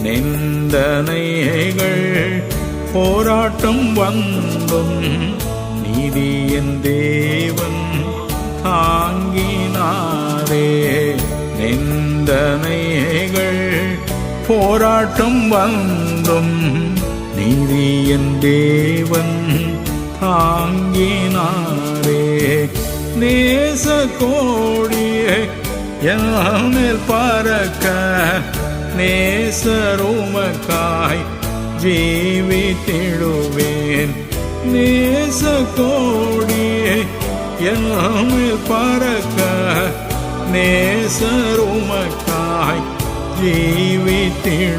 நிந்தனைகள் போராட்டம் வந்தும் நீதி என் தேவன் தாங்கினாரே. நிந்தனைகள் போராட்டம் வந்தும் நீதி என் தேவன் தாங்கினாரே. நேச கோடியே என்மேல் பறக்க நேசருமக்காய் ஜீவித்திடுவேன். நேச கோடியே என்மேல் பறக்க நேசருமக்காய் ஜீவித்திடுவேன்.